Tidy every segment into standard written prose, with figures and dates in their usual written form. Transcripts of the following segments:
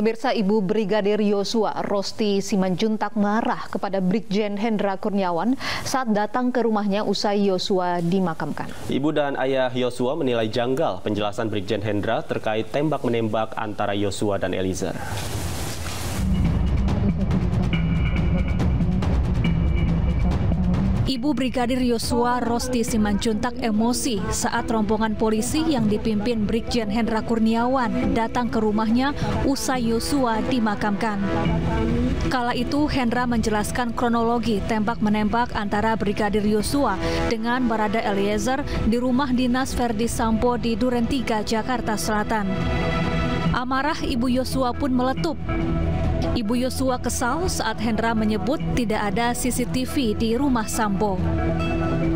Pemirsa, Ibu Brigadir Yosua, Rosti Simanjuntak marah kepada Brigjen Hendra Kurniawan saat datang ke rumahnya usai Yosua dimakamkan. Ibu dan ayah Yosua menilai janggal penjelasan Brigjen Hendra terkait tembak-menembak antara Yosua dan Eliezer. Ibu Brigadir Yosua, Rosti Simanjuntak emosi saat rombongan polisi yang dipimpin Brigjen Hendra Kurniawan datang ke rumahnya usai Yosua dimakamkan. Kala itu Hendra menjelaskan kronologi tembak-menembak antara Brigadir Yosua dengan Barada Eliezer di rumah dinas Verdi Sambo di Duren 3, Jakarta Selatan. Amarah Ibu Yosua pun meletup. Ibu Yosua kesal saat Hendra menyebut tidak ada CCTV di rumah Sambo.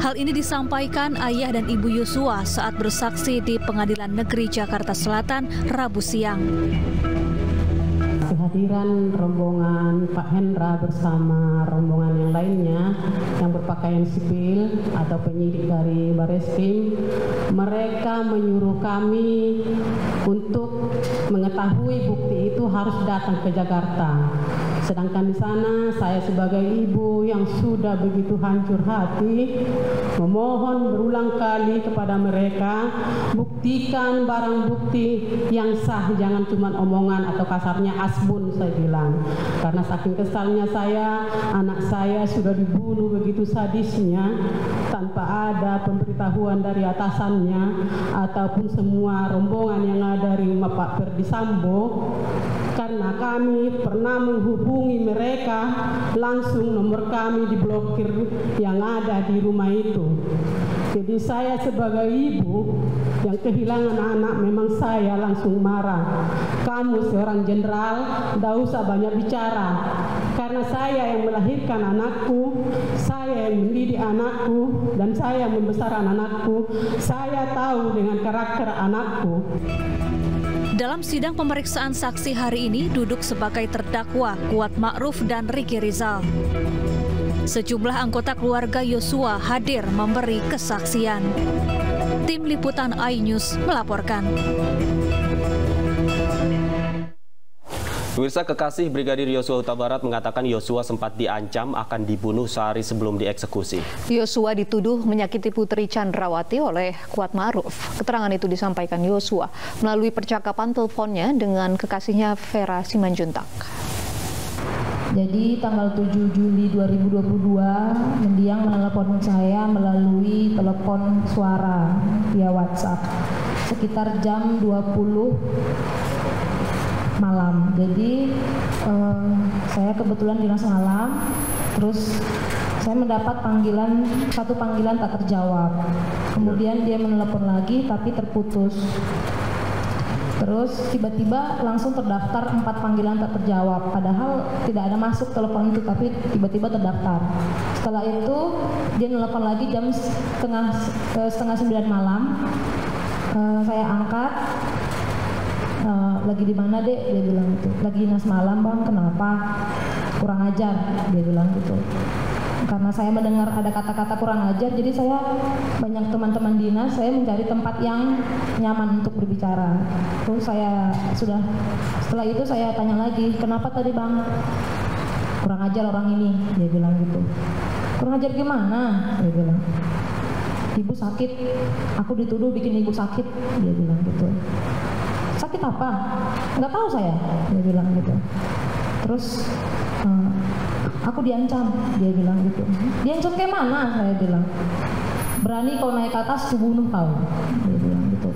Hal ini disampaikan ayah dan ibu Yosua saat bersaksi di Pengadilan Negeri Jakarta Selatan Rabu siang. Kehadiran rombongan Pak Hendra bersama rombongan yang lainnya yang berpakaian sipil atau penyidik dari Bareskrim, mereka menyuruh kami untuk mengetahui bukti itu harus datang ke Jakarta. Sedangkan di sana saya sebagai ibu yang sudah begitu hancur hati memohon berulang kali kepada mereka, buktikan barang bukti yang sah, jangan cuma omongan atau kasarnya asbun, saya bilang. Karena saking kesalnya saya, anak saya sudah dibunuh begitu sadisnya tanpa ada pemberitahuan dari atasannya ataupun semua rombongan yang ada di rumah Pak Verdi Sambo. Karena kami pernah menghubungi mereka, langsung nomor kami diblokir yang ada di rumah itu. Jadi saya sebagai ibu yang kehilangan anak, memang saya langsung marah. Kamu seorang jenderal, tidak usah banyak bicara. Karena saya yang melahirkan anakku, saya yang mendidik anakku, dan saya yang membesarkan anakku. Saya tahu dengan karakter anakku. Dalam sidang pemeriksaan saksi hari ini duduk sebagai terdakwa Kuat Ma'ruf dan Ricky Rizal. Sejumlah anggota keluarga Yosua hadir memberi kesaksian. Tim Liputan iNews melaporkan. Pemirsa, kekasih Brigadir Yosua Huta Barat mengatakan Yosua sempat diancam akan dibunuh sehari sebelum dieksekusi. Yosua dituduh menyakiti Putri Chandrawati oleh Kuat Ma'ruf. Keterangan itu disampaikan Yosua melalui percakapan teleponnya dengan kekasihnya Vera Simanjuntak. Jadi tanggal 7 Juli 2022 mendiang menelepon saya melalui telepon suara via WhatsApp sekitar jam 20 malam. Jadi saya kebetulan dinas malam, terus saya mendapat satu panggilan tak terjawab. Kemudian dia menelepon lagi tapi terputus. Terus tiba-tiba langsung terdaftar 4 panggilan tak terjawab, padahal tidak ada masuk telepon itu, tapi tiba-tiba terdaftar. Setelah itu dia menelepon lagi jam setengah 9 malam. Saya angkat. Lagi di mana, Dek? Dia bilang gitu. Lagi dinas malam, Bang. Kenapa? Kurang ajar, dia bilang gitu. Karena saya mendengar ada kata-kata kurang ajar, jadi saya banyak teman-teman dinas, saya mencari tempat yang nyaman untuk berbicara. Terus setelah itu saya tanya lagi, kenapa tadi, Bang? Kurang ajar orang ini, dia bilang gitu. Kurang ajar gimana? Dia bilang. Ibu sakit, aku dituduh bikin ibu sakit, dia bilang gitu. Sakit apa? Nggak tahu saya, dia bilang gitu. Terus aku diancam, dia bilang gitu. Diancam kayak mana? Saya bilang. Berani kau naik ke atas, ku bunuh kau, dia bilang gitu.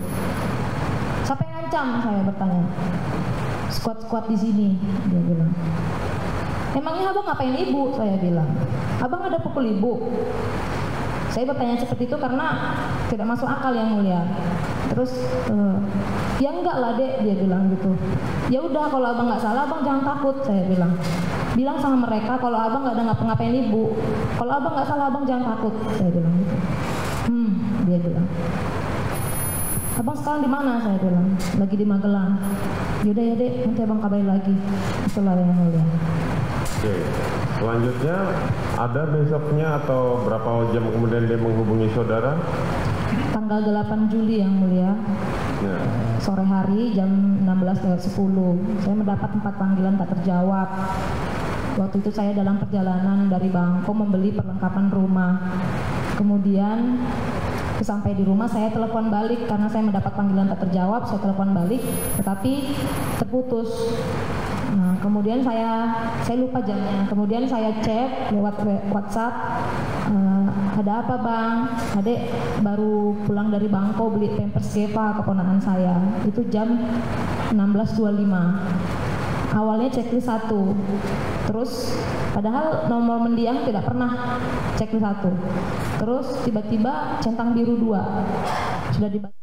Siapa yang ngancam? Saya bertanya. Squad di sini, dia bilang. Emangnya abang ngapain ibu? Saya bilang. Abang ada pukul ibu? Saya bertanya seperti itu karena tidak masuk akal, yang mulia. Terus ya enggak lah, Dek, dia bilang gitu. Ya udah, kalau abang nggak salah, abang jangan takut, saya bilang. Bilang sama mereka kalau abang nggak ada ngapa-ngapain ibu. Kalau abang nggak salah, abang jangan takut, saya bilang gitu. Dia bilang. Abang sekarang di mana? Saya bilang. Lagi di Magelang. Yaudah ya, Dek, nanti abang kabarin lagi. Itulah yang mulia. Oke. Selanjutnya ada besoknya atau berapa jam kemudian dia menghubungi saudara? Tanggal 8 Juli, yang mulia. Sore hari jam 16.10 saya mendapat 4 panggilan tak terjawab. Waktu itu saya dalam perjalanan dari Bangko membeli perlengkapan rumah. Kemudian sampai di rumah saya telepon balik karena saya mendapat panggilan tak terjawab. Saya telepon balik tetapi terputus. Nah, kemudian saya lupa jamnya. Kemudian saya cek lewat WhatsApp, ada apa bang? Adek baru pulang dari Bangko beli pampers Geva keponakan saya. Itu jam 16.25. Awalnya checklist 1, terus padahal nomor mendiang tidak pernah checklist 1. Terus tiba-tiba centang biru 2 sudah dibaca.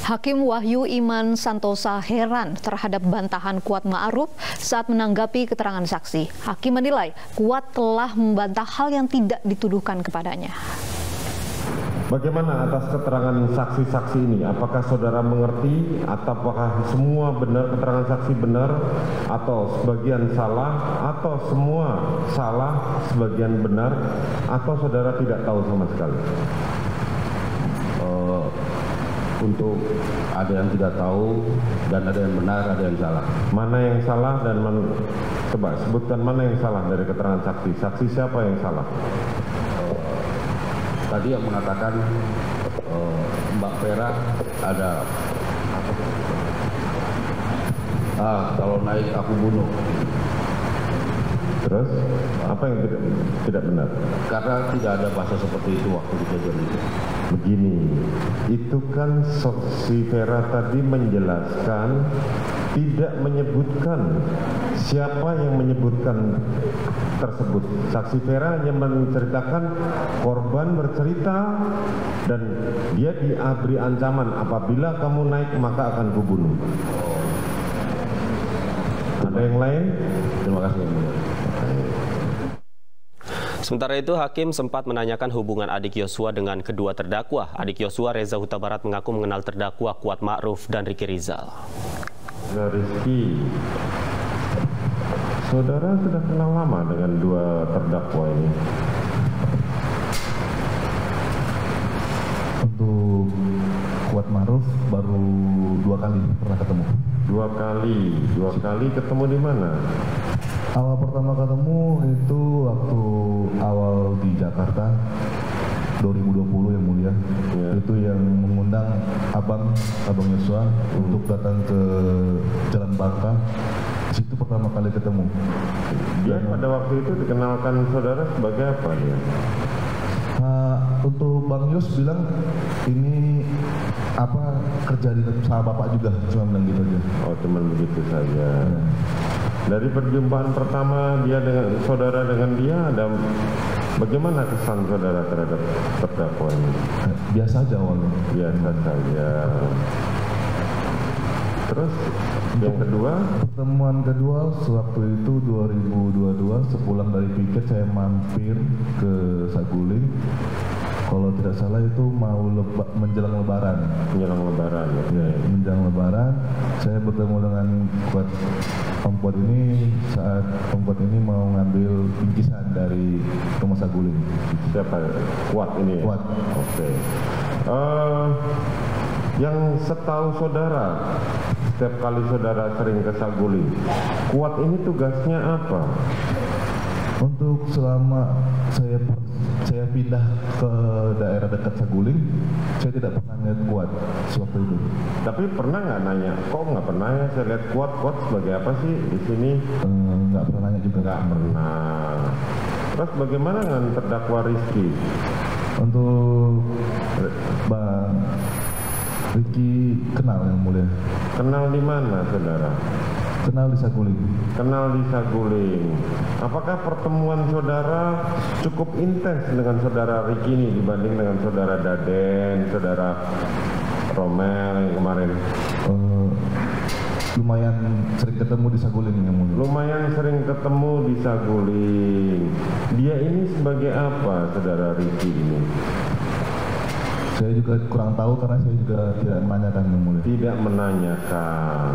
Hakim Wahyu Iman Santosa heran terhadap bantahan Kuat Ma'ruf saat menanggapi keterangan saksi. Hakim menilai Kuat telah membantah hal yang tidak dituduhkan kepadanya. Bagaimana atas keterangan saksi-saksi ini? Apakah saudara mengerti atau apakah semua benar keterangan saksi benar atau sebagian salah atau semua salah sebagian benar atau saudara tidak tahu sama sekali? Untuk ada yang tidak tahu dan ada yang benar, ada yang salah. Mana yang salah dan coba sebutkan mana yang salah dari keterangan saksi. Saksi siapa yang salah? Tadi yang mengatakan Mbak Vera ada kalau naik aku bunuh. Terus apa yang tidak benar? Karena tidak ada bahasa seperti itu waktu kejadian itu. Begini, itu kan si Vera tadi menjelaskan tidak menyebutkan siapa yang menyebutkan tersebut. Saksi Vera hanya menceritakan korban bercerita dan dia diberi ancaman apabila kamu naik maka akan kubunuh. Ada yang lain? Terima kasih. Sementara itu, Hakim sempat menanyakan hubungan adik Yosua dengan kedua terdakwa. Adik Yosua, Reza Huta Barat, mengaku mengenal terdakwa Kuat Ma'ruf dan Ricky Rizal. Rizky, saudara sudah kenal lama dengan dua terdakwa ini? Untuk Kuat Ma'ruf baru 2 kali pernah ketemu. 2 kali ketemu di mana? Awal pertama ketemu itu waktu awal di Jakarta 2020 yang mulia. Itu yang mengundang Abang Yosua untuk datang ke Jalan Bangka. Di situ pertama kali ketemu. Dia pada waktu itu dikenalkan saudara sebagai apa dia? Untuk Bang Yos bilang ini kerja di sama bapak juga, cuma bilang gitu aja. Oh, cuma begitu saja. Dari perjumpaan pertama saudara dengan dia, ada bagaimana kesan saudara terhadap terdakwa ini? Biasa aja awalnya. Biasa saja. Terus yang kedua? Pertemuan kedua sewaktu itu 2022 sepulang dari piket saya mampir ke Saguling. Kalau tidak salah itu mau menjelang Lebaran. Menjelang Lebaran, ya. Menjelang Lebaran, saya bertemu dengan Om Kuat ini saat Om Kuat ini mau ngambil bingkisan dari rumah Saguling. Siapa? Kuat ini? Kuat. Oke. Yang setahu saudara, setiap kali saudara sering ke Saguling, Kuat ini tugasnya apa? Untuk selama saya pindah ke daerah dekat Saguling, saya tidak pernah lihat Kuat sewaktu itu. Tapi pernah nggak nanya? Kok nggak pernah ya saya lihat Kuat sebagai apa sih di sini? Nggak pernah nanya juga. Nggak pernah. Terus bagaimana dengan terdakwa Rizky? Untuk Bang Ricky kenal yang mulia. Kenal di mana saudara? Kenal di Saguling. Kenal di Saguling. Apakah pertemuan saudara cukup intens dengan saudara Ricky ini dibanding dengan saudara Daden, saudara Romel yang kemarin? Lumayan sering ketemu di Saguling yang mulia. Lumayan sering ketemu di Saguling. Dia ini sebagai apa saudara Ricky ini? Saya juga kurang tahu karena saya juga tidak menanyakan yang mulia. Tidak menanyakan.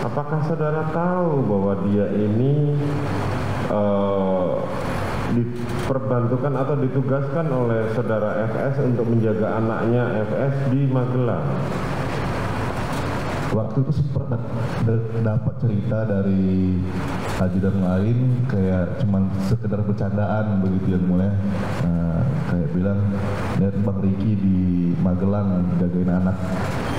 Apakah saudara tahu bahwa dia ini diperbantukan atau ditugaskan oleh saudara FS untuk menjaga anaknya FS di Magelang? Waktu itu sempat dapat cerita dari ajudan lain kayak cuman sekedar bercandaan begitu yang mulai kayak bilang lihat Bang Riki di Magelang jagain anak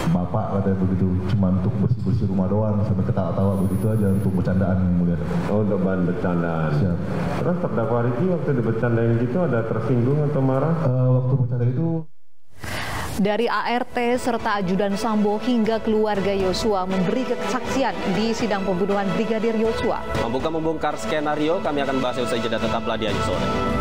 bapak katanya begitu, cuma untuk bersih-bersih rumah doang sampai ketawa-tawa begitu aja untuk bercandaan yang mulia. Oh, untuk bahan bercandaan. Siap. Terus terdakwa Riki waktu dibercandain gitu ada tersinggung atau marah? Waktu bercanda itu dari ART serta ajudan Sambo hingga keluarga Yosua memberi kesaksian di sidang pembunuhan Brigadir Yosua. Membuka membongkar skenario, kami akan bahas usai jeda, tetaplah di Aju Sore.